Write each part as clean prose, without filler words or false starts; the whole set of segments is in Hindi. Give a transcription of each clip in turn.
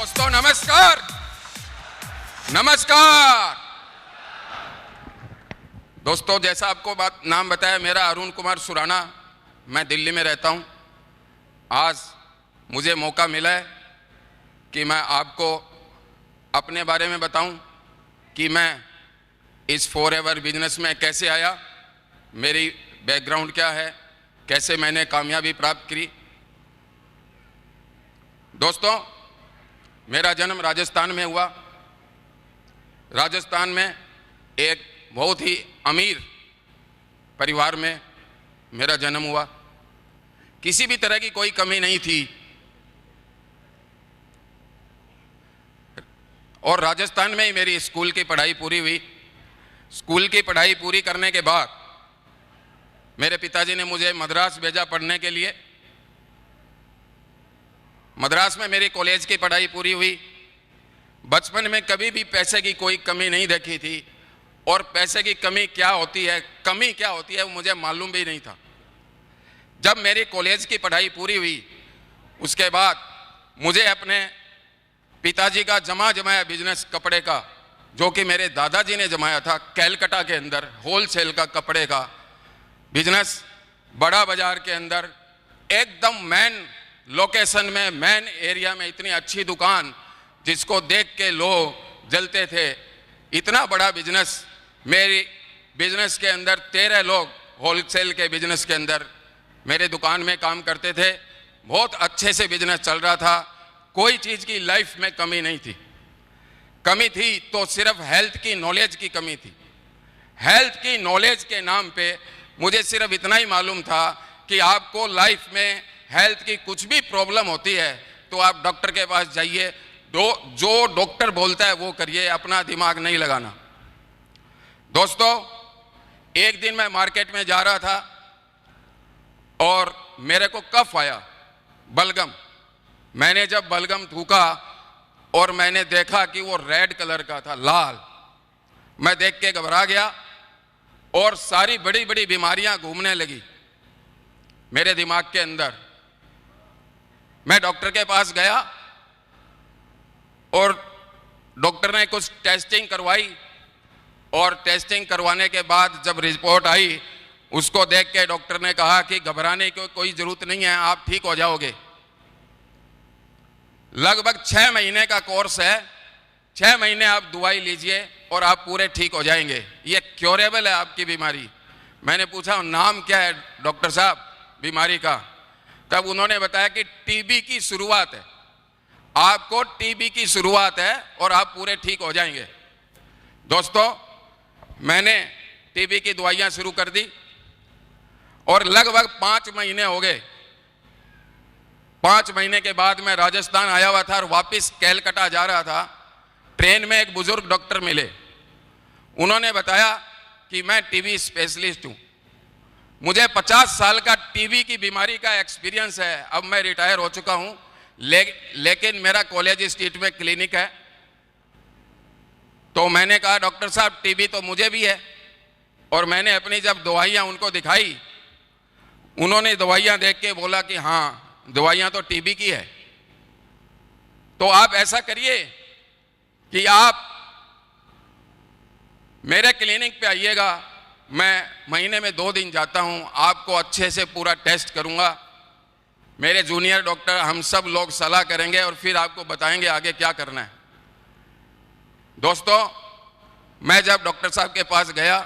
दोस्तों नमस्कार। नमस्कार दोस्तों, जैसा आपको नाम बताया, मेरा अरुण कुमार सुराना, मैं दिल्ली में रहता हूं। आज मुझे मौका मिला है कि मैं आपको अपने बारे में बताऊं कि मैं इस फॉरएवर बिजनेस में कैसे आया, मेरी बैकग्राउंड क्या है, कैसे मैंने कामयाबी प्राप्त की। दोस्तों, मेरा जन्म राजस्थान में हुआ। राजस्थान में एक बहुत ही अमीर परिवार में मेरा जन्म हुआ। किसी भी तरह की कोई कमी नहीं थी। और राजस्थान में ही मेरी स्कूल की पढ़ाई पूरी हुई। स्कूल की पढ़ाई पूरी करने के बाद मेरे पिताजी ने मुझे मद्रास भेजा पढ़ने के लिए। मद्रास में मेरी कॉलेज की पढ़ाई पूरी हुई। बचपन में कभी भी पैसे की कोई कमी नहीं देखी थी, और पैसे की कमी क्या होती है वो मुझे मालूम भी नहीं था। जब मेरी कॉलेज की पढ़ाई पूरी हुई, उसके बाद मुझे अपने पिताजी का जमाया बिजनेस कपड़े का, जो कि मेरे दादाजी ने जमाया था, कैलकाटा के अंदर होलसेल का कपड़े का बिजनेस, बड़ा बाजार के अंदर एकदम मेन लोकेशन में, मेन एरिया में, इतनी अच्छी दुकान जिसको देख के लोग जलते थे। इतना बड़ा बिजनेस, मेरी बिजनेस के अंदर 13 लोग होलसेल के बिजनेस के अंदर मेरे दुकान में काम करते थे। बहुत अच्छे से बिजनेस चल रहा था। कोई चीज़ की लाइफ में कमी नहीं थी। कमी थी तो सिर्फ हेल्थ की नॉलेज की कमी थी। हेल्थ की नॉलेज के नाम पे मुझे सिर्फ इतना ही मालूम था कि आपको लाइफ में हेल्थ की कुछ भी प्रॉब्लम होती है तो आप डॉक्टर के पास जाइए, जो डॉक्टर बोलता है वो करिए, अपना दिमाग नहीं लगाना। दोस्तों, एक दिन मैं मार्केट में जा रहा था और मेरे को कफ आया, बलगम। मैंने जब बलगम थूका और मैंने देखा कि वो रेड कलर का था, लाल, मैं देख के घबरा गया और सारी बड़ी बड़ी बीमारियां घूमने लगी मेरे दिमाग के अंदर। मैं डॉक्टर के पास गया और डॉक्टर ने कुछ टेस्टिंग करवाई, और टेस्टिंग करवाने के बाद जब रिपोर्ट आई, उसको देख के डॉक्टर ने कहा कि घबराने की कोई जरूरत नहीं है, आप ठीक हो जाओगे। लगभग 6 महीने का कोर्स है, 6 महीने आप दवाई लीजिए और आप पूरे ठीक हो जाएंगे, ये क्योरेबल है आपकी बीमारी। मैंने पूछा नाम क्या है डॉक्टर साहब बीमारी का? तब उन्होंने बताया कि टीबी की शुरुआत है, आपको टीबी की शुरुआत है और आप पूरे ठीक हो जाएंगे। दोस्तों, मैंने टीबी की दवाइयां शुरू कर दी और लगभग 5 महीने हो गए। 5 महीने के बाद मैं राजस्थान आया हुआ था और वापस कैलकाटा जा रहा था। ट्रेन में एक बुजुर्ग डॉक्टर मिले। उन्होंने बताया कि मैं टीबी स्पेशलिस्ट हूं, मुझे 50 साल का टीबी की बीमारी का एक्सपीरियंस है। अब मैं रिटायर हो चुका हूं, लेकिन मेरा कॉलेज स्ट्रीट में क्लिनिक है। तो मैंने कहा डॉक्टर साहब टीबी तो मुझे भी है। और मैंने अपनी जब दवाइयां उनको दिखाई, उन्होंने दवाइयां देख के बोला कि हाँ, दवाइयां तो टीबी की है। तो आप ऐसा करिए कि आप मेरे क्लिनिक पे आइएगा, मैं महीने में 2 दिन जाता हूं, आपको अच्छे से पूरा टेस्ट करूंगा। मेरे जूनियर डॉक्टर, हम सब लोग सलाह करेंगे और फिर आपको बताएंगे आगे क्या करना है। दोस्तों, मैं जब डॉक्टर साहब के पास गया,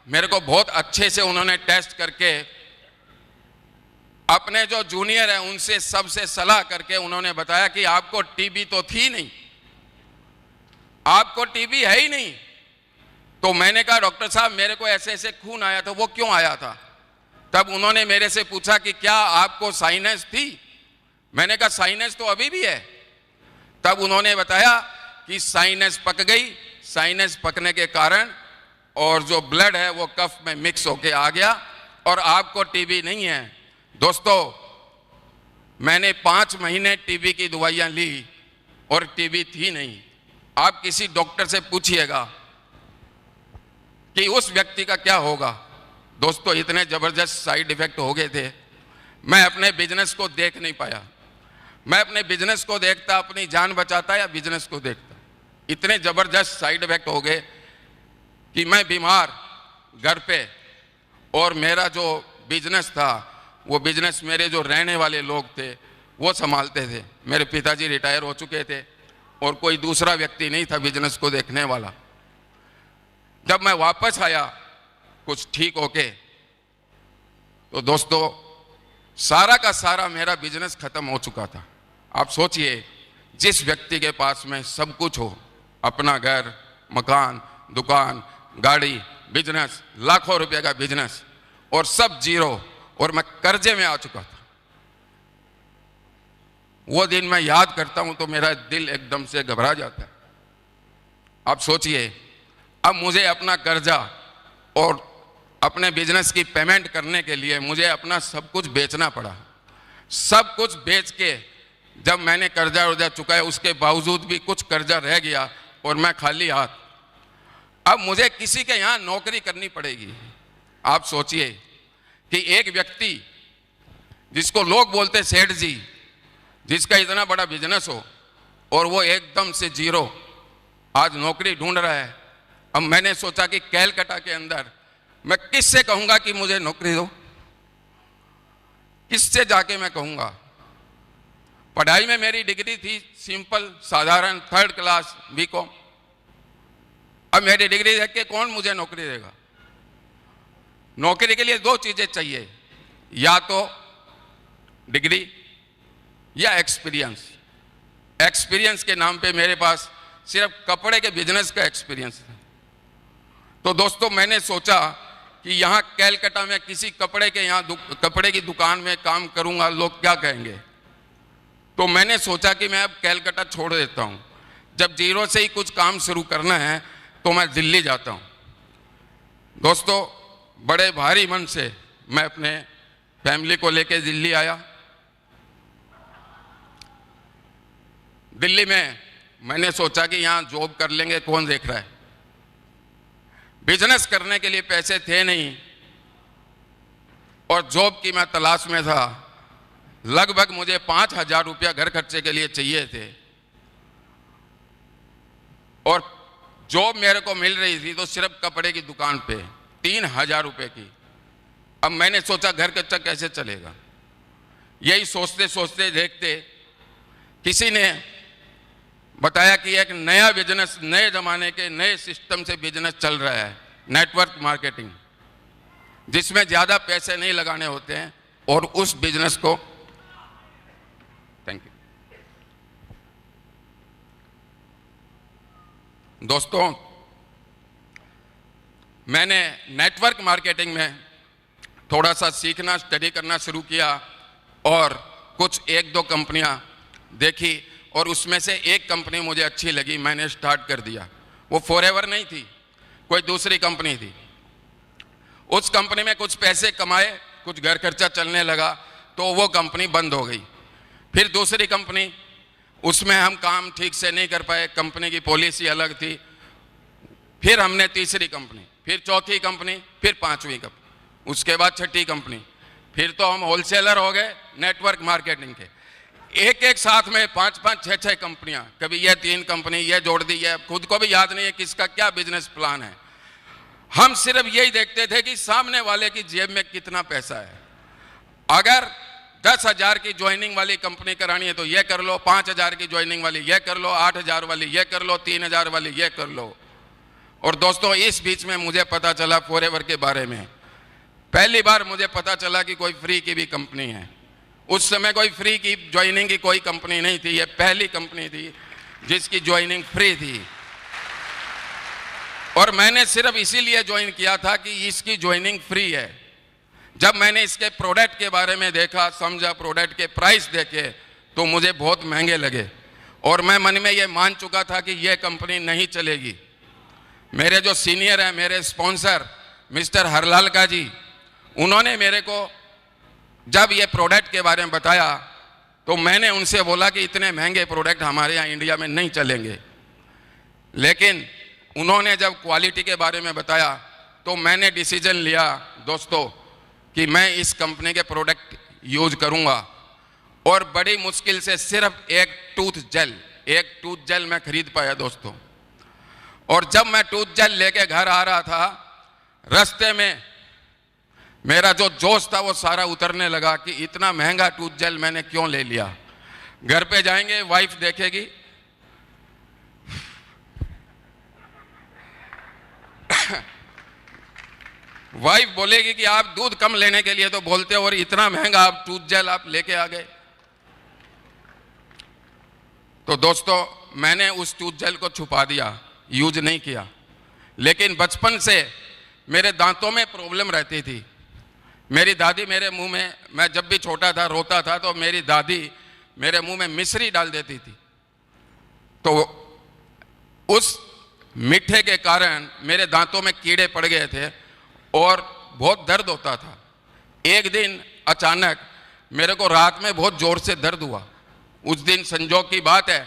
मेरे को बहुत अच्छे से उन्होंने टेस्ट करके, अपने जो जूनियर है उनसे सबसे सलाह करके उन्होंने बताया कि आपको टीबी तो थी नहीं, आपको टीबी है ही नहीं। तो मैंने कहा डॉक्टर साहब मेरे को ऐसे ऐसे खून आया था, वो क्यों आया था? तब उन्होंने मेरे से पूछा कि क्या आपको साइनस थी? मैंने कहा साइनस तो अभी भी है। तब उन्होंने बताया कि साइनस पक गई, साइनस पकने के कारण और जो ब्लड है वो कफ में मिक्स होके आ गया और आपको टीबी नहीं है। दोस्तों, मैंने 5 महीने टीबी की दवाइयां ली और टीबी थी नहीं। आप किसी डॉक्टर से पूछिएगा कि उस व्यक्ति का क्या होगा। दोस्तों, इतने जबरदस्त साइड इफेक्ट हो गए थे, मैं अपने बिजनेस को देख नहीं पाया। मैं अपने बिजनेस को देखता, अपनी जान बचाता या बिजनेस को देखता। इतने ज़बरदस्त साइड इफेक्ट हो गए कि मैं बीमार घर पे, और मेरा जो बिजनेस था वो बिजनेस मेरे जो रहने वाले लोग थे वो संभालते थे। मेरे पिताजी रिटायर हो चुके थे और कोई दूसरा व्यक्ति नहीं था बिजनेस को देखने वाला। जब मैं वापस आया कुछ ठीक होके, तो दोस्तों सारा का सारा मेरा बिजनेस खत्म हो चुका था। आप सोचिए, जिस व्यक्ति के पास में सब कुछ हो, अपना घर, मकान, दुकान, गाड़ी, बिजनेस, लाखों रुपए का बिजनेस, और सब जीरो, और मैं कर्जे में आ चुका था। वो दिन मैं याद करता हूं तो मेरा दिल एकदम से घबरा जाता है। आप सोचिए, अब मुझे अपना कर्जा और अपने बिजनेस की पेमेंट करने के लिए मुझे अपना सब कुछ बेचना पड़ा। सब कुछ बेच के जब मैंने कर्जा वर्जा चुकाया, उसके बावजूद भी कुछ कर्जा रह गया और मैं खाली हाथ। अब मुझे किसी के यहाँ नौकरी करनी पड़ेगी। आप सोचिए कि एक व्यक्ति जिसको लोग बोलते सेठ जी, जिसका इतना बड़ा बिजनेस हो, और वो एकदम से जीरो आज नौकरी ढूंढ रहा है। अब मैंने सोचा कि कैलकाटा के अंदर मैं किससे कहूंगा कि मुझे नौकरी दो, किससे जाके मैं कहूंगा। पढ़ाई में मेरी डिग्री थी सिंपल साधारण 3rd क्लास बीकॉम। अब मेरी डिग्री देख के कौन मुझे नौकरी देगा। नौकरी के लिए 2 चीजें चाहिए, या तो डिग्री या एक्सपीरियंस। एक्सपीरियंस के नाम पे मेरे पास सिर्फ कपड़े के बिजनेस का एक्सपीरियंस है। तो दोस्तों मैंने सोचा कि यहाँ कैलकाटा में किसी कपड़े के यहाँ कपड़े की दुकान में काम करूंगा, लोग क्या कहेंगे। तो मैंने सोचा कि मैं अब कैलकाटा छोड़ देता हूँ। जब जीरो से ही कुछ काम शुरू करना है तो मैं दिल्ली जाता हूँ। दोस्तों बड़े भारी मन से मैं अपने फैमिली को लेकर दिल्ली आया। दिल्ली में मैंने सोचा कि यहाँ जॉब कर लेंगे, कौन देख रहा है। बिजनेस करने के लिए पैसे थे नहीं और जॉब की मैं तलाश में था। लगभग मुझे 5,000 रुपया घर खर्चे के लिए चाहिए थे, और जॉब मेरे को मिल रही थी तो सिर्फ कपड़े की दुकान पे 3,000 रुपए की। अब मैंने सोचा घर खर्चा कैसे चलेगा। यही सोचते सोचते देखते किसी ने बताया कि एक नया बिजनेस, नए जमाने के नए सिस्टम से बिजनेस चल रहा है, नेटवर्क मार्केटिंग, जिसमें ज्यादा पैसे नहीं लगाने होते हैं। और उस बिजनेस को, थैंक यू दोस्तों, मैंने नेटवर्क मार्केटिंग में थोड़ा सा सीखना, स्टडी करना शुरू किया और कुछ 1-2 कंपनियां देखी और उसमें से एक कंपनी मुझे अच्छी लगी, मैंने स्टार्ट कर दिया। वो फॉरएवर नहीं थी, कोई दूसरी कंपनी थी। उस कंपनी में कुछ पैसे कमाए, कुछ घर खर्चा चलने लगा, तो वो कंपनी बंद हो गई। फिर दूसरी कंपनी, उसमें हम काम ठीक से नहीं कर पाए, कंपनी की पॉलिसी अलग थी। फिर हमने तीसरी कंपनी, फिर चौथी कंपनी, फिर 5वीं कंपनी, उसके बाद 6ठी कंपनी। फिर तो हम होलसेलर हो गए नेटवर्क मार्केटिंग के। एक साथ में 5-5, 6-6 कंपनियां, कभी ये 3 कंपनी ये जोड़ दी है। खुद को भी याद नहीं है किसका क्या बिजनेस प्लान है। हम सिर्फ यही देखते थे कि सामने वाले की जेब में कितना पैसा है। अगर 10,000 की ज्वाइनिंग वाली कंपनी करानी है तो ये कर लो, 5,000 की ज्वाइनिंग वाली ये कर लो, 8,000 वाली ये कर लो, 3,000 वाली ये कर लो। और दोस्तों इस बीच में मुझे पता चला फॉरएवर के बारे में। पहली बार मुझे पता चला कि कोई फ्री की भी कंपनी है। उस समय कोई फ्री की ज्वाइनिंग की कोई कंपनी नहीं थी, ये पहली कंपनी थी जिसकी ज्वाइनिंग फ्री थी। और मैंने सिर्फ इसीलिए ज्वाइन किया था कि इसकी ज्वाइनिंग फ्री है। जब मैंने इसके प्रोडक्ट के बारे में देखा, समझा, प्रोडक्ट के प्राइस देखे तो मुझे बहुत महंगे लगे और मैं मन में ये मान चुका था कि ये कंपनी नहीं चलेगी। मेरे जो सीनियर हैं, मेरे स्पॉन्सर मिस्टर हरलाल का जी, उन्होंने मेरे को जब ये प्रोडक्ट के बारे में बताया तो मैंने उनसे बोला कि इतने महंगे प्रोडक्ट हमारे यहाँ इंडिया में नहीं चलेंगे। लेकिन उन्होंने जब क्वालिटी के बारे में बताया तो मैंने डिसीजन लिया दोस्तों कि मैं इस कंपनी के प्रोडक्ट यूज करूँगा। और बड़ी मुश्किल से सिर्फ एक टूथ जेल मैं खरीद पाया दोस्तों। और जब मैं टूथ जेल लेके घर आ रहा था, रास्ते में मेरा जो जोश था वो सारा उतरने लगा कि इतना महंगा टूथ जेल मैंने क्यों ले लिया। घर पे जाएंगे, वाइफ देखेगी, वाइफ बोलेगी कि आप दूध कम लेने के लिए तो बोलते हो और इतना महंगा आप टूथ जेल आप लेके आ गए। तो दोस्तों मैंने उस टूथ जेल को छुपा दिया, यूज नहीं किया। लेकिन बचपन से मेरे दांतों में प्रॉब्लम रहती थी। मेरी दादी मेरे मुंह में, मैं जब भी छोटा था रोता था तो मेरी दादी मेरे मुंह में मिश्री डाल देती थी। तो उस मीठे के कारण मेरे दांतों में कीड़े पड़ गए थे और बहुत दर्द होता था। एक दिन अचानक मेरे को रात में बहुत जोर से दर्द हुआ। उस दिन संजोग की बात है,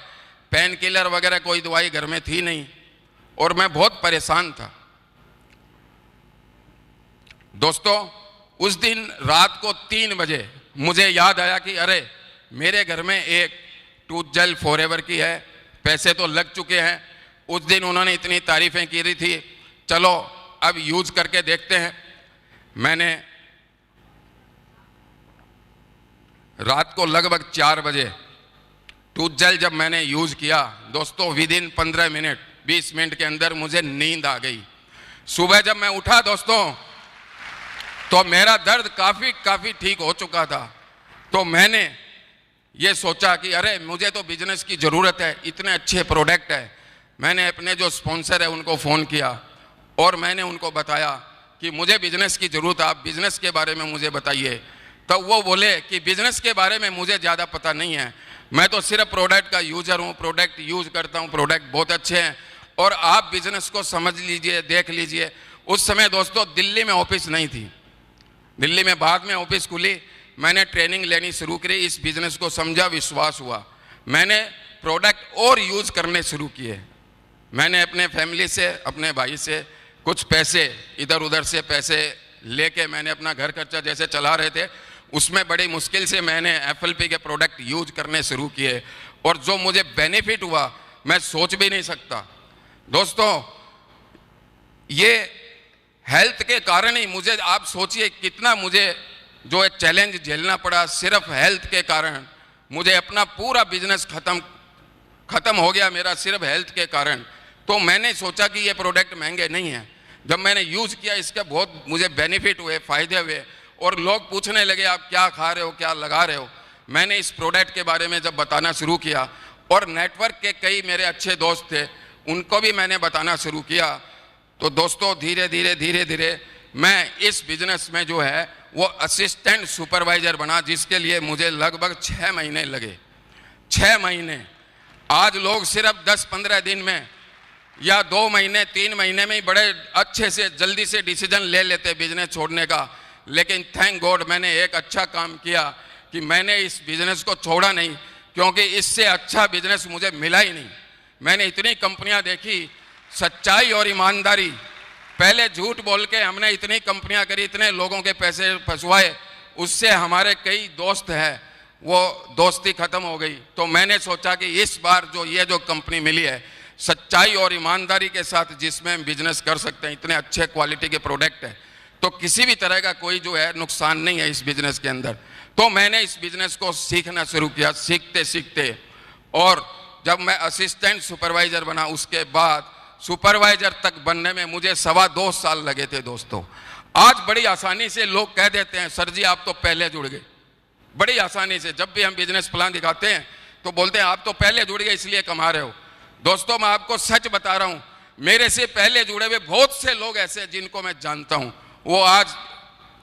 पेन किलर वगैरह कोई दवाई घर में थी नहीं और मैं बहुत परेशान था। दोस्तों उस दिन रात को 3 बजे मुझे याद आया कि अरे मेरे घर में एक टूथ जेल फॉरएवर की है, पैसे तो लग चुके हैं। उस दिन उन्होंने इतनी तारीफें की रही थी, चलो अब यूज करके देखते हैं। मैंने रात को लगभग 4 बजे टूथ जेल जब मैंने यूज किया दोस्तों, विदिन 15 मिनट 20 मिनट के अंदर मुझे नींद आ गई। सुबह जब मैं उठा दोस्तों तो मेरा दर्द काफी ठीक हो चुका था। तो मैंने ये सोचा कि अरे मुझे तो बिजनेस की जरूरत है, इतने अच्छे प्रोडक्ट है। मैंने अपने जो स्पॉन्सर है उनको फ़ोन किया और मैंने उनको बताया कि मुझे बिजनेस की ज़रूरत है, आप बिजनेस के बारे में मुझे बताइए। तो वो बोले कि बिजनेस के बारे में मुझे ज़्यादा पता नहीं है, मैं तो सिर्फ प्रोडक्ट का यूज़र हूँ, प्रोडक्ट यूज़ करता हूँ, प्रोडक्ट बहुत अच्छे हैं और आप बिजनेस को समझ लीजिए, देख लीजिए। उस समय दोस्तों दिल्ली में ऑफिस नहीं थी, दिल्ली में बाद में ऑफिस खुली। मैंने ट्रेनिंग लेनी शुरू करी, इस बिजनेस को समझा, विश्वास हुआ। मैंने प्रोडक्ट और यूज़ करने शुरू किए। मैंने अपने फैमिली से, अपने भाई से कुछ पैसे इधर उधर से पैसे लेके मैंने अपना घर खर्चा जैसे चला रहे थे, उसमें बड़ी मुश्किल से मैंने FLP के प्रोडक्ट यूज करने शुरू किए और जो मुझे बेनिफिट हुआ मैं सोच भी नहीं सकता। दोस्तों ये हेल्थ के कारण ही मुझे, आप सोचिए कितना मुझे जो एक चैलेंज झेलना पड़ा, सिर्फ हेल्थ के कारण मुझे अपना पूरा बिजनेस खत्म हो गया मेरा, सिर्फ हेल्थ के कारण। तो मैंने सोचा कि ये प्रोडक्ट महंगे नहीं हैं। जब मैंने यूज़ किया इसके बहुत मुझे बेनिफिट हुए, फ़ायदे हुए और लोग पूछने लगे आप क्या खा रहे हो, क्या लगा रहे हो। मैंने इस प्रोडक्ट के बारे में जब बताना शुरू किया और नेटवर्क के कई मेरे अच्छे दोस्त थे उनको भी मैंने बताना शुरू किया, तो दोस्तों धीरे धीरे मैं इस बिजनेस में जो है वो असिस्टेंट सुपरवाइजर बना, जिसके लिए मुझे लगभग 6 महीने लगे। 6 महीने। आज लोग सिर्फ 10-15 दिन में या 2 महीने 3 महीने में ही बड़े अच्छे से जल्दी से डिसीजन ले लेते बिजनेस छोड़ने का। लेकिन थैंक गॉड मैंने एक अच्छा काम किया कि मैंने इस बिजनेस को छोड़ा नहीं, क्योंकि इससे अच्छा बिजनेस मुझे मिला ही नहीं। मैंने इतनी कंपनियां देखी, सच्चाई और ईमानदारी, पहले झूठ बोल के हमने इतनी कंपनियां करी, इतने लोगों के पैसे फंसवाए, उससे हमारे कई दोस्त हैं वो दोस्ती खत्म हो गई। तो मैंने सोचा कि इस बार जो कंपनी मिली है सच्चाई और ईमानदारी के साथ, जिसमें हम बिजनेस कर सकते हैं, इतने अच्छे क्वालिटी के प्रोडक्ट है, तो किसी भी तरह का कोई जो है नुकसान नहीं है इस बिजनेस के अंदर। तो मैंने इस बिजनेस को सीखना शुरू किया, सीखते सीखते, और जब मैं असिस्टेंट सुपरवाइजर बना उसके बाद सुपरवाइजर तक बनने में मुझे 2.25 साल लगे थे दोस्तों। आज बड़ी आसानी से लोग कह देते हैं सर जी आप तो पहले जुड़ गए, बड़ी आसानी से। जब भी हम बिजनेस प्लान दिखाते हैं तो बोलते हैं आप तो पहले जुड़ गए इसलिए कमा रहे हो। दोस्तों मैं आपको सच बता रहा हूं, मेरे से पहले जुड़े हुए बहुत से लोग ऐसे जिनको मैं जानता हूं, वो आज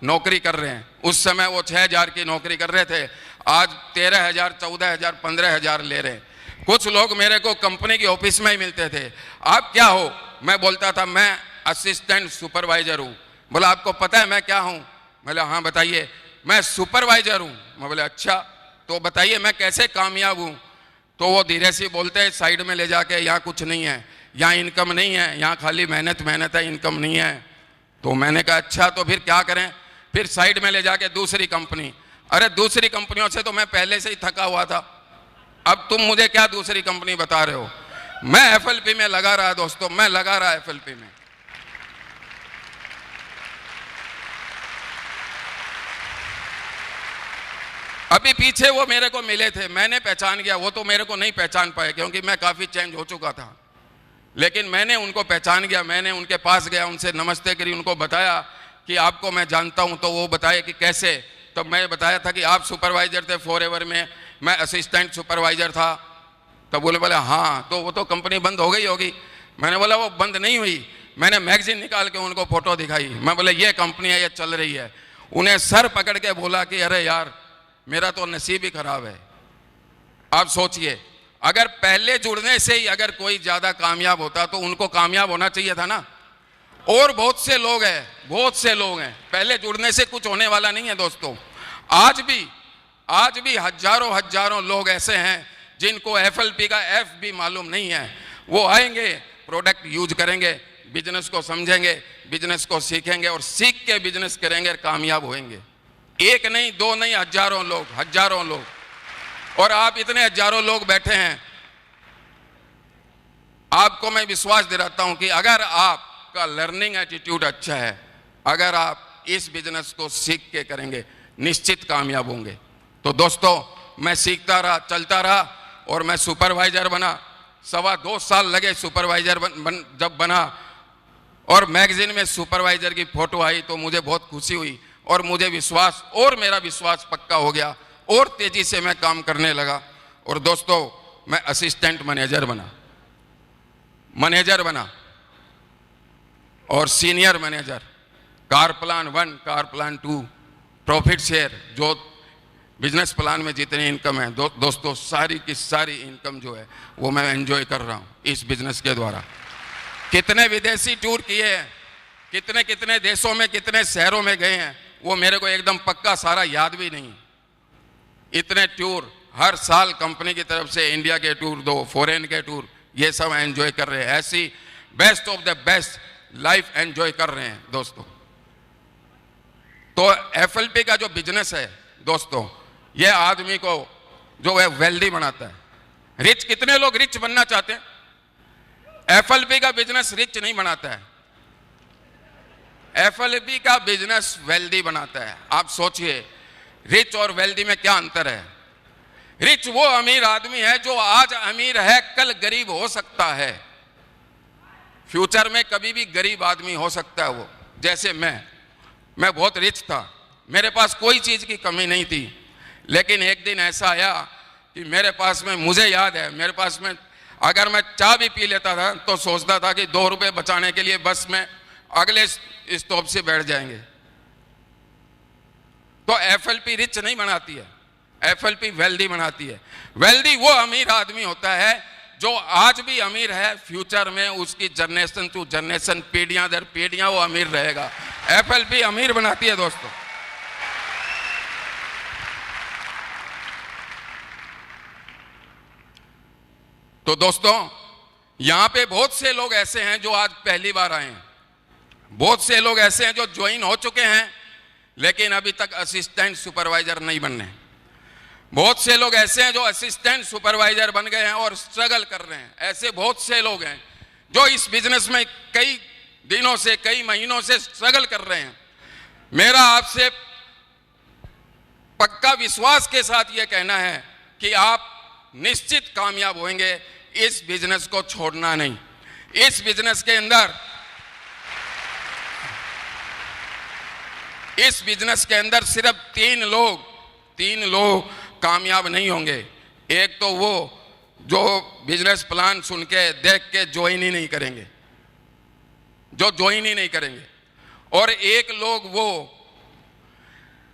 नौकरी कर रहे हैं। उस समय वो 6,000 की नौकरी कर रहे थे, आज 13,000, 14,000, 15,000 ले रहे हैं। कुछ लोग मेरे को कंपनी के ऑफिस में ही मिलते थे, आप क्या हो? मैं बोलता था मैं असिस्टेंट सुपरवाइजर हूँ। बोला आपको पता है मैं क्या हूँ? बोला हाँ बताइए। मैं सुपरवाइजर हूँ। मैं बोले अच्छा तो बताइए मैं कैसे कामयाब हूँ? तो वो धीरे से बोलते हैं साइड में ले जाके, यहाँ कुछ नहीं है, यहाँ इनकम नहीं है, यहाँ खाली मेहनत है, इनकम नहीं है। तो मैंने कहा अच्छा तो फिर क्या करें? फिर साइड में ले जाके दूसरी कंपनी, अरे दूसरी कंपनियों से तो मैं पहले से ही थका हुआ था, अब तुम मुझे क्या दूसरी कंपनी बता रहे हो। मैं एफएलपी में लगा रहा दोस्तों, मैं लगा रहा एफएलपी में। अभी पीछे वो मेरे को मिले थे, मैंने पहचान गया, वो तो मेरे को नहीं पहचान पाए क्योंकि मैं काफी चेंज हो चुका था, लेकिन मैंने उनको पहचान गया। मैंने उनके पास गया, उनसे नमस्ते करी, उनको बताया कि आपको मैं जानता हूं। तो वो बताए कि कैसे। तो मैं बताया था कि आप सुपरवाइजर थे फॉरएवर में, मैं असिस्टेंट सुपरवाइजर था। तो बोले हाँ, तो वो तो कंपनी बंद हो गई होगी। मैंने बोला वो बंद नहीं हुई। मैंने मैगजीन निकाल के उनको फोटो दिखाई, मैं बोले ये कंपनी है, ये चल रही है। उन्हें सर पकड़ के बोला कि अरे यार मेरा तो नसीब ही खराब है। आप सोचिए, अगर पहले जुड़ने से ही अगर कोई ज्यादा कामयाब होता तो उनको कामयाब होना चाहिए था ना। और बहुत से लोग हैं, बहुत से लोग हैं, पहले जुड़ने से कुछ होने वाला नहीं है दोस्तों। आज भी हजारों हजारों लोग ऐसे हैं जिनको एफएलपी का एफ भी मालूम नहीं है। वो आएंगे, प्रोडक्ट यूज करेंगे, बिजनेस को समझेंगे, बिजनेस को सीखेंगे और सीख के बिजनेस करेंगे और कामयाब होंगे। एक नहीं, दो नहीं, हजारों लोग, हजारों लोग। और आप इतने हजारों लोग बैठे हैं, आपको मैं विश्वास दिलाता हूं कि अगर आपका लर्निंग एटीट्यूड अच्छा है, अगर आप इस बिजनेस को सीख के करेंगे, निश्चित कामयाब होंगे। तो दोस्तों, मैं सीखता रहा, चलता रहा और मैं सुपरवाइजर बना। 2.25 साल लगे सुपरवाइजर जब बना और मैगजीन में सुपरवाइजर की फोटो आई तो मुझे बहुत खुशी हुई और मुझे विश्वास, और मेरा विश्वास पक्का हो गया और तेजी से मैं काम करने लगा। और दोस्तों, मैं असिस्टेंट मैनेजर बना और senior manager, car plan 1, car plan 2, profit share, जो बिजनेस प्लान में जितनी इनकम है दोस्तों, सारी की सारी इनकम जो है वो मैं एंजॉय कर रहा हूं इस बिजनेस के द्वारा। कितने विदेशी टूर किए हैं, कितने कितने देशों में, कितने शहरों में गए हैं, वो मेरे को एकदम पक्का सारा याद भी नहीं। इतने टूर हर साल कंपनी की तरफ से, इंडिया के टूर, 2 फॉरेन के टूर, ये सब एंजॉय कर रहे हैं। ऐसी best of the best life enjoy कर रहे हैं दोस्तों। तो एफएलपी का जो बिजनेस है दोस्तों, ये आदमी को जो है वेल्दी बनाता है। रिच, कितने लोग रिच बनना चाहते हैं? एफएलपी का बिजनेस रिच नहीं बनाता है, एफएलपी का बिजनेस वेल्दी बनाता है। आप सोचिए, रिच और वेल्दी में क्या अंतर है? रिच वो अमीर आदमी है जो आज अमीर है, कल गरीब हो सकता है, फ्यूचर में कभी भी गरीब आदमी हो सकता है। वो जैसे मैं बहुत रिच था, मेरे पास कोई चीज की कमी नहीं थी, लेकिन एक दिन ऐसा आया कि मेरे पास में, मुझे याद है, मेरे पास में अगर मैं चाय भी पी लेता था तो सोचता था कि 2 रुपए बचाने के लिए बस में अगले स्टॉप से बैठ जाएंगे। तो एफएलपी रिच नहीं बनाती है, एफएलपी वेल्दी बनाती है। वेल्दी वो अमीर आदमी होता है जो आज भी अमीर है, फ्यूचर में उसकी जनरेशन टू जनरेशन, पीढ़ियां दर पीढ़ियां वो अमीर रहेगा। एफएलपी अमीर बनाती है दोस्तों। तो दोस्तों, यहां पे बहुत से लोग ऐसे हैं जो आज पहली बार आए हैं, बहुत से लोग ऐसे हैं जो ज्वाइन हो चुके हैं लेकिन अभी तक असिस्टेंट सुपरवाइजर नहीं बनने। बहुत से लोग ऐसे हैं जो असिस्टेंट सुपरवाइजर बन गए हैं और स्ट्रगल कर रहे हैं। ऐसे बहुत से लोग हैं जो इस बिजनेस में कई दिनों से, कई महीनों से स्ट्रगल कर रहे हैं। मेरा आपसे पक्का विश्वास के साथ यह कहना है कि आप निश्चित कामयाब होंगे। इस बिजनेस को छोड़ना नहीं। इस बिजनेस के अंदर, इस बिजनेस के अंदर सिर्फ 3 लोग कामयाब नहीं होंगे। एक तो वो जो बिजनेस प्लान सुन के, देख के ज्वाइन ही नहीं करेंगे, और एक लोग वो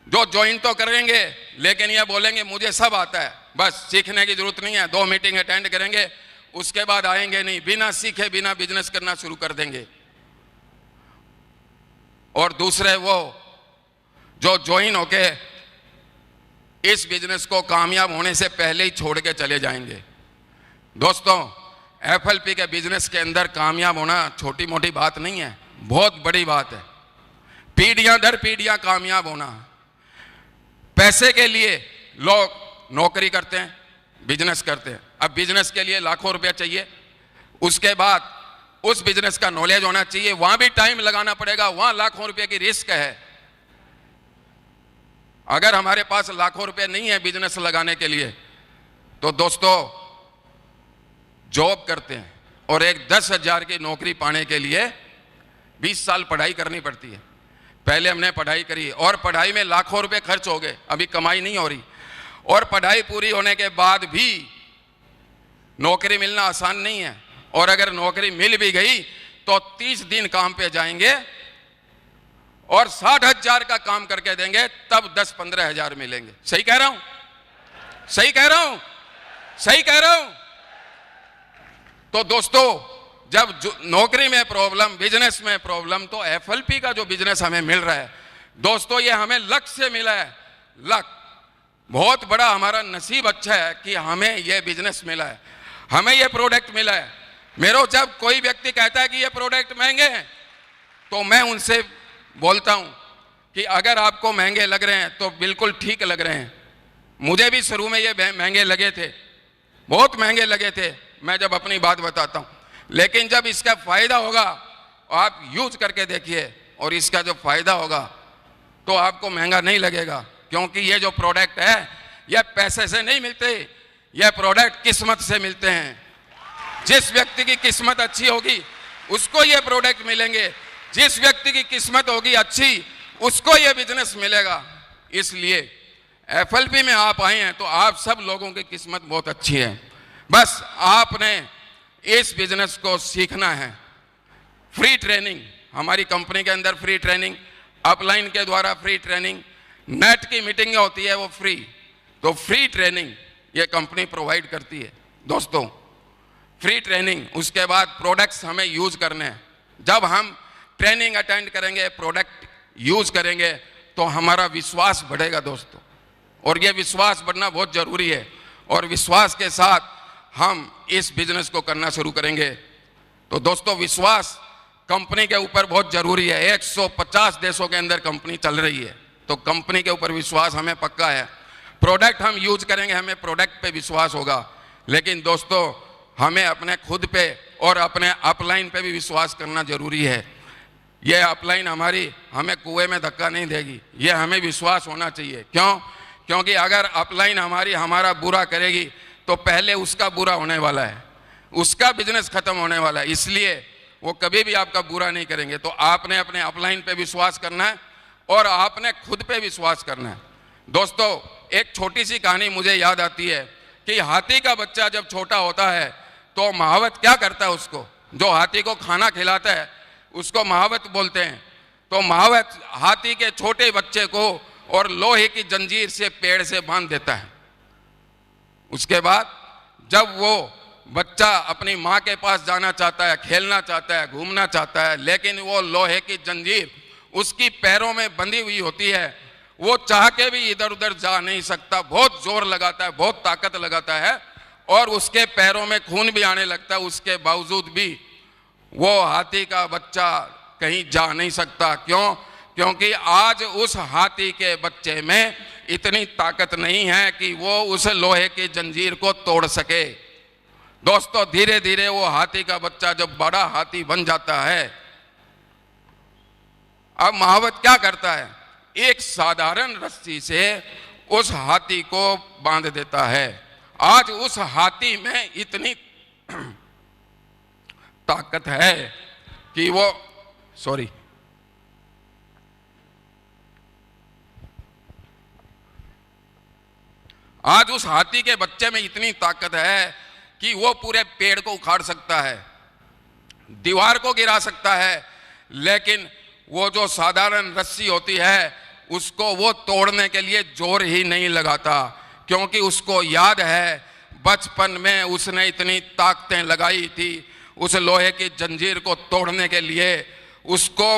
जो ज्वाइन तो करेंगे लेकिन ये बोलेंगे मुझे सब आता है, बस सीखने की जरूरत नहीं है, 2 मीटिंग अटेंड करेंगे उसके बाद आएंगे नहीं, बिना सीखे बिना बिजनेस करना शुरू कर देंगे। और दूसरे वो जो ज्वाइन होके इस बिजनेस को कामयाब होने से पहले ही छोड़ के चले जाएंगे। दोस्तों, एफएलपी के बिजनेस के अंदर कामयाब होना छोटी मोटी बात नहीं है, बहुत बड़ी बात है। पीढ़ियां दर पीढ़ियां कामयाब होना। पैसे के लिए लोग नौकरी करते हैं, बिजनेस करते हैं। अब बिजनेस के लिए लाखों रुपया चाहिए, उसके बाद उस बिजनेस का नॉलेज होना चाहिए, वहां भी टाइम लगाना पड़ेगा, वहां लाखों रुपए की रिस्क है। अगर हमारे पास लाखों रुपए नहीं है बिजनेस लगाने के लिए, तो दोस्तों जॉब करते हैं और एक 10,000 की नौकरी पाने के लिए 20 साल पढ़ाई करनी पड़ती है। पहले हमने पढ़ाई करी और पढ़ाई में लाखों रुपए खर्च हो गए, अभी कमाई नहीं हो रही, और पढ़ाई पूरी होने के बाद भी नौकरी मिलना आसान नहीं है। और अगर नौकरी मिल भी गई तो 30 दिन काम पे जाएंगे और 60,000 का काम करके देंगे, तब 10-15 हजार मिलेंगे। सही कह रहा हूं? सही कह रहा हूं? सही कह रहा हूं? तो दोस्तों जब नौकरी में प्रॉब्लम, बिजनेस में प्रॉब्लम, तो FLP का जो बिजनेस हमें मिल रहा है दोस्तों, ये हमें लक से मिला है। लक, बहुत बड़ा हमारा नसीब अच्छा है कि हमें ये बिजनेस मिला है, हमें ये प्रोडक्ट मिला है। मेरे जब कोई व्यक्ति कहता है कि ये प्रोडक्ट महंगे हैं, तो मैं उनसे बोलता हूं कि अगर आपको महंगे लग रहे हैं तो बिल्कुल ठीक लग रहे हैं। मुझे भी शुरू में ये महंगे लगे थे, बहुत महंगे लगे थे, मैं जब अपनी बात बताता हूं, लेकिन जब इसका फायदा होगा, आप यूज करके देखिए, और इसका जो फायदा होगा तो आपको महंगा नहीं लगेगा। क्योंकि ये जो प्रोडक्ट है ये पैसे से नहीं मिलते, ये प्रोडक्ट किस्मत से मिलते हैं। जिस व्यक्ति की किस्मत अच्छी होगी उसको ये प्रोडक्ट मिलेंगे, जिस व्यक्ति की किस्मत होगी अच्छी उसको ये बिजनेस मिलेगा। इसलिए FLP में आप आए हैं तो आप सब लोगों की किस्मत बहुत अच्छी है। बस आपने इस बिजनेस को सीखना है। फ्री ट्रेनिंग हमारी कंपनी के अंदर, फ्री ट्रेनिंग, अपलाइन के द्वारा फ्री ट्रेनिंग, नेट की मीटिंग होती है वो फ्री, तो फ्री ट्रेनिंग ये कंपनी प्रोवाइड करती है दोस्तों। फ्री ट्रेनिंग, उसके बाद प्रोडक्ट्स हमें यूज करने हैं। जब हम ट्रेनिंग अटेंड करेंगे, प्रोडक्ट यूज करेंगे, तो हमारा विश्वास बढ़ेगा दोस्तों, और ये विश्वास बढ़ना बहुत जरूरी है। और विश्वास के साथ हम इस बिजनेस को करना शुरू करेंगे। तो दोस्तों विश्वास कंपनी के ऊपर बहुत जरूरी है। 150 देशों के अंदर कंपनी चल रही है, तो कंपनी के ऊपर विश्वास हमें पक्का है। प्रोडक्ट हम यूज करेंगे, हमें प्रोडक्ट पे विश्वास होगा, लेकिन दोस्तों हमें अपने खुद पे और अपने अपलाइन पे भी विश्वास करना जरूरी है। ये अपलाइन हमारी हमें कुएं में धक्का नहीं देगी, ये हमें विश्वास होना चाहिए। क्यों? क्योंकि अगर अपलाइन हमारा बुरा करेगी तो पहले उसका बुरा होने वाला है, उसका बिजनेस खत्म होने वाला है, इसलिए वो कभी भी आपका बुरा नहीं करेंगे। तो आपने अपने अपलाइन पे विश्वास करना है और आपने खुद पे विश्वास करना है। दोस्तों एक छोटी सी कहानी मुझे याद आती है कि हाथी का बच्चा जब छोटा होता है तो महावत क्या करता है, उसको जो हाथी को खाना खिलाता है उसको महावत बोलते हैं। तो महावत हाथी के छोटे बच्चे को और लोहे की जंजीर से पेड़ से बांध देता है। उसके बाद जब वो बच्चा अपनी माँ के पास जाना चाहता है, खेलना चाहता है, घूमना चाहता है, लेकिन वो लोहे की जंजीर उसकी पैरों में बंधी हुई होती है, वो चाह के भी इधर उधर जा नहीं सकता, बहुत जोर लगाता है, बहुत ताकत लगाता है और उसके पैरों में खून भी आने लगता है। उसके बावजूद भी वो हाथी का बच्चा कहीं जा नहीं सकता। क्यों? क्योंकि आज उस हाथी के बच्चे में इतनी ताकत नहीं है कि वो उस लोहे की जंजीर को तोड़ सके। दोस्तों धीरे धीरे वो हाथी का बच्चा जब बड़ा हाथी बन जाता है, अब महावत क्या करता है, एक साधारण रस्सी से उस हाथी को बांध देता है। आज उस हाथी में इतनी ताकत है कि वो आज उस हाथी के बच्चे में इतनी ताकत है कि वो पूरे पेड़ को उखाड़ सकता है, दीवार को गिरा सकता है, लेकिन वो जो साधारण रस्सी होती है उसको वो तोड़ने के लिए जोर ही नहीं लगाता, क्योंकि उसको याद है बचपन में उसने इतनी ताकतें लगाई थी उस लोहे की जंजीर को तोड़ने के लिए। उसको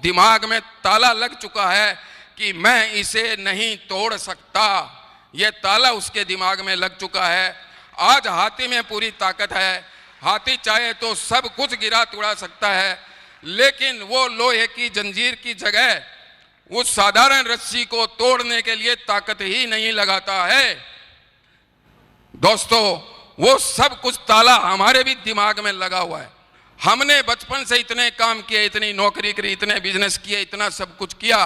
दिमाग में ताला लग चुका है कि मैं इसे नहीं तोड़ सकता, ये ताला उसके दिमाग में लग चुका है। आज हाथी में पूरी ताकत है, हाथी चाहे तो सब कुछ गिरा तुड़ा सकता है, लेकिन वो लोहे की जंजीर की जगह उस साधारण रस्सी को तोड़ने के लिए ताकत ही नहीं लगाता है। दोस्तों, वो सब कुछ ताला हमारे भी दिमाग में लगा हुआ है। हमने बचपन से इतने काम किए, इतनी नौकरी करी, इतने बिजनेस किए, इतना सब कुछ किया,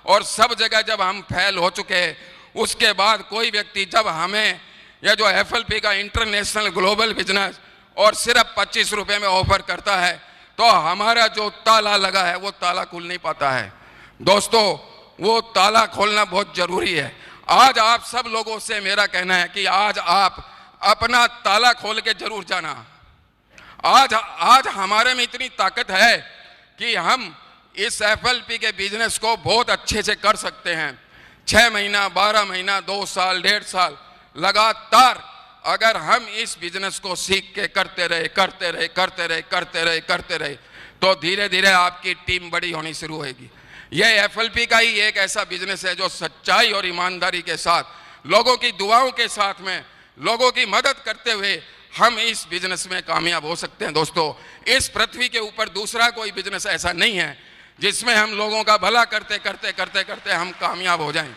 और सब जगह जब हम फेल हो चुके, उसके बाद कोई व्यक्ति जब हमें यह जो FLP का इंटरनेशनल ग्लोबल बिजनेस और सिर्फ 25 रुपए में ऑफर करता है, तो हमारा जो ताला लगा है वो ताला खुल नहीं पाता है। दोस्तों, वो ताला खोलना बहुत जरूरी है। आज आप सब लोगों से मेरा कहना है कि आज आप अपना ताला खोल के जरूर जाना। आज हमारे में इतनी ताकत है कि हम इस FLP के बिजनेस को बहुत अच्छे से कर सकते हैं। 6 महीना, 12 महीना, 2 साल, 1.5 साल लगातार अगर हम इस बिजनेस को सीख के करते रहे तो धीरे धीरे आपकी टीम बड़ी होनी शुरू होगी। यह FLP का ही एक ऐसा बिजनेस है जो सच्चाई और ईमानदारी के साथ, लोगों की दुआओं के साथ में, लोगों की मदद करते हुए हम इस बिजनेस में कामयाब हो सकते हैं। दोस्तों, इस पृथ्वी के ऊपर दूसरा कोई बिजनेस ऐसा नहीं है जिसमें हम लोगों का भला करते हम कामयाब हो जाएं।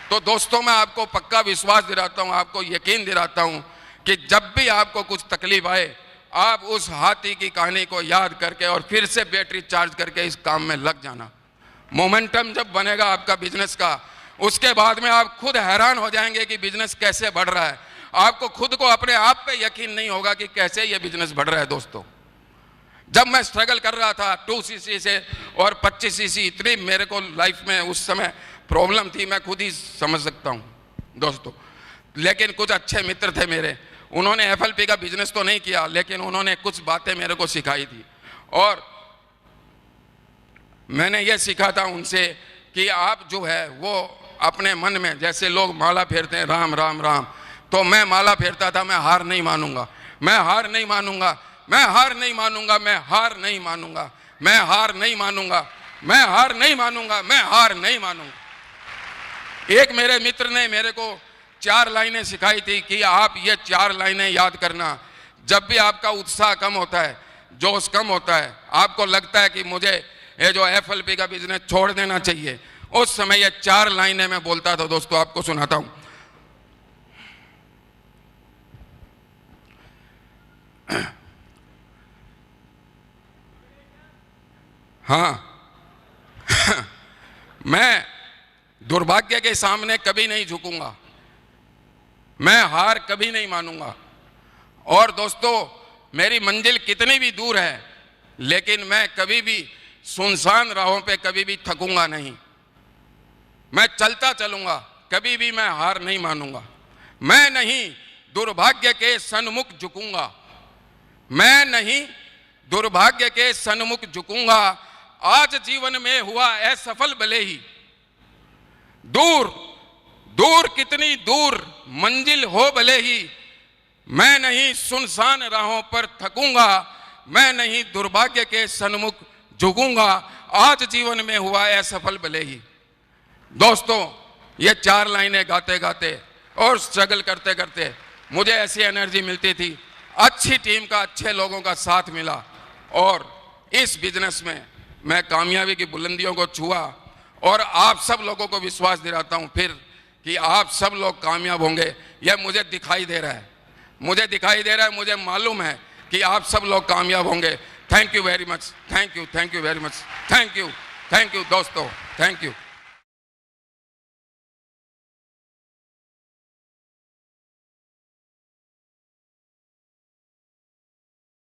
तो दोस्तों, मैं आपको पक्का विश्वास दिलाता हूं, आपको यकीन दिलाता हूं कि जब भी आपको कुछ तकलीफ आए, आप उस हाथी की कहानी को याद करके और फिर से बैटरी चार्ज करके इस काम में लग जाना। मोमेंटम जब बनेगा आपका बिजनेस का, उसके बाद में आप खुद हैरान हो जाएंगे कि बिजनेस कैसे बढ़ रहा है। आपको खुद को अपने आप पे यकीन नहीं होगा कि कैसे ये बिजनेस बढ़ रहा है। दोस्तों, जब मैं स्ट्रगल कर रहा था 2cc से और 25cc, इतनी मेरे को लाइफ में उस समय प्रॉब्लम थी, मैं खुद ही समझ सकता हूँ दोस्तों। लेकिन कुछ अच्छे मित्र थे मेरे, उन्होंने FLP का बिजनेस तो नहीं किया, लेकिन उन्होंने कुछ बातें मेरे को सिखाई थी, और मैंने ये सीखा था उनसे कि आप जो है वो अपने मन में, जैसे लोग माला फेरते हैं राम राम राम, तो मैं माला फेरता था, मैं हार नहीं मानूंगा, मैं हार नहीं मानूंगा, मैं हार नहीं मानूंगा, मैं हार नहीं मानूंगा, मैं हार नहीं मानूंगा, मैं हार नहीं मानूंगा, मैं हार नहीं मानूंगा। एक मेरे मित्र ने मेरे को 4 लाइनें सिखाई थी कि आप ये 4 लाइनें याद करना। जब भी आपका उत्साह कम होता है, जोश कम होता है, आपको लगता है कि मुझे ये जो FLP का बिजनेस छोड़ देना चाहिए, उस समय ये 4 लाइनें मैं बोलता था। दोस्तों, आपको सुनाता हूं। हाँ मैं दुर्भाग्य के सामने कभी नहीं झुकूंगा, मैं हार कभी नहीं मानूंगा। और दोस्तों, मेरी मंजिल कितनी भी दूर है, लेकिन मैं कभी भी सुनसान राहों पे कभी भी थकूंगा नहीं। मैं चलता चलूंगा, कभी भी मैं हार नहीं मानूंगा। मैं नहीं दुर्भाग्य के सन्मुख झुकूंगा, मैं नहीं दुर्भाग्य के सन्मुख झुकूंगा। आज जीवन में हुआ असफल भले ही, दूर दूर कितनी दूर मंजिल हो भले ही, मैं नहीं सुनसान राहों पर थकूंगा, मैं नहीं दुर्भाग्य के सन्मुख झुकूंगा। आज जीवन में हुआ असफल भले ही। दोस्तों, ये 4 लाइनें गाते गाते और स्ट्रगल करते करते मुझे ऐसी एनर्जी मिलती थी, अच्छी टीम का, अच्छे लोगों का साथ मिला, और इस बिजनेस में मैं कामयाबी की बुलंदियों को छुआ। और आप सब लोगों को विश्वास दिलाता हूं फिर कि आप सब लोग कामयाब होंगे। यह मुझे दिखाई दे रहा है, मुझे दिखाई दे रहा है, मुझे मालूम है कि आप सब लोग कामयाब होंगे। Thank you very much, thank you very much, thank you दोस्तों, थैंक यू।